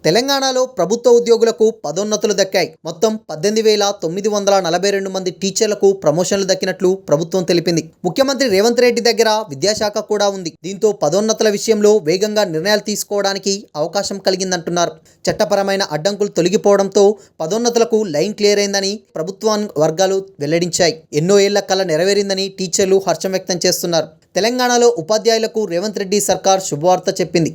తెలంగాణలో ప్రభుత్వ ఉద్యోగులకు పదోన్నతులు దక్కాయి. మొత్తం 18,942 మంది టీచర్లకు ప్రమోషన్లు దక్కినట్లు ప్రభుత్వం తెలిపింది. ముఖ్యమంత్రి రేవంత్ రెడ్డి దగ్గర విద్యాశాఖ కూడా ఉంది. దీంతో పదోన్నతుల విషయంలో వేగంగా నిర్ణయాలు తీసుకోవడానికి అవకాశం కలిగిందంటున్నారు. చట్టపరమైన అడ్డంకులు తొలగిపోవడంతో పదోన్నతులకు లైన్ క్లియర్ అయిందని ప్రభుత్వ వర్గాలు వెల్లడించాయి. ఎన్నో ఏళ్ల కల నెరవేరిందని టీచర్లు హర్షం వ్యక్తం చేస్తున్నారు. తెలంగాణలో ఉపాధ్యాయులకు రేవంత్ రెడ్డి సర్కార్ శుభవార్త చెప్పింది.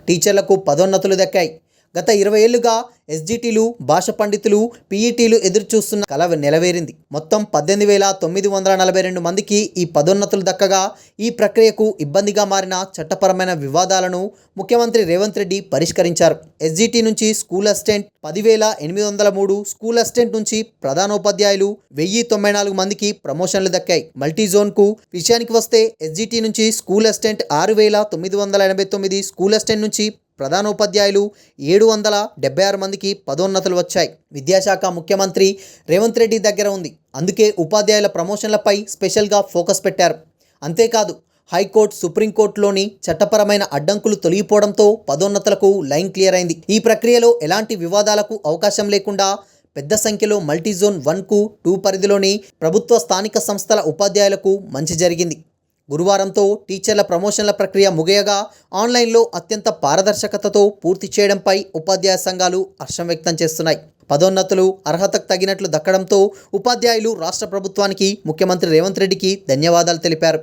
టీచర్లకు పదోన్నతులు దక్కాయి. గత 20 ఏళ్లుగా ఎస్జిటీలు, భాష పండితులు, పీఈటీలు ఎదురుచూస్తున్న కల నెరవేరింది. మొత్తం 18,942 మందికి ఈ పదోన్నతులు దక్కగా ఈ ప్రక్రియకు ఇబ్బందిగా మారిన చట్టపరమైన వివాదాలను ముఖ్యమంత్రి రేవంత్ రెడ్డి పరిష్కరించారు. ఎస్జిటి నుంచి స్కూల్ అసిస్టెంట్ 10,803, స్కూల్ అసిస్టెంట్ నుంచి ప్రధానోపాధ్యాయులు 1,094 మందికి ప్రమోషన్లు దక్కాయి. మల్టీజోన్కు విషయానికి వస్తే ఎస్జిటి నుంచి స్కూల్ అసిస్టెంట్ 6,989, స్కూల్ అసిస్టెంట్ నుంచి ప్రధానోపాధ్యాయులు 776 మందికి పదోన్నతులు వచ్చాయి. విద్యాశాఖ ముఖ్యమంత్రి రేవంత్ రెడ్డి దగ్గర ఉంది. అందుకే ఉపాధ్యాయుల ప్రమోషన్లపై స్పెషల్గా ఫోకస్ పెట్టారు. అంతేకాదు, హైకోర్టు, సుప్రీంకోర్టులోని చట్టపరమైన అడ్డంకులు తొలగిపోవడంతో పదోన్నతులకు లైన్ క్లియర్ అయింది. ఈ ప్రక్రియలో ఎలాంటి వివాదాలకు అవకాశం లేకుండా పెద్ద సంఖ్యలో మల్టీజోన్ 1కు 2 పరిధిలోని ప్రభుత్వ స్థానిక సంస్థల ఉపాధ్యాయులకు మంచి జరిగింది. గురువారంతో టీచర్ల ప్రమోషన్ల ప్రక్రియ ముగియగా ఆన్లైన్లో అత్యంత పారదర్శకతతో పూర్తి చేయడంపై ఉపాధ్యాయ సంఘాలు హర్షం వ్యక్తం చేస్తున్నాయి. పదోన్నతులు అర్హతకు తగినట్లు దక్కడంతో ఉపాధ్యాయులు రాష్ట్ర ప్రభుత్వానికి, ముఖ్యమంత్రి రేవంత్ రెడ్డికి ధన్యవాదాలు తెలిపారు.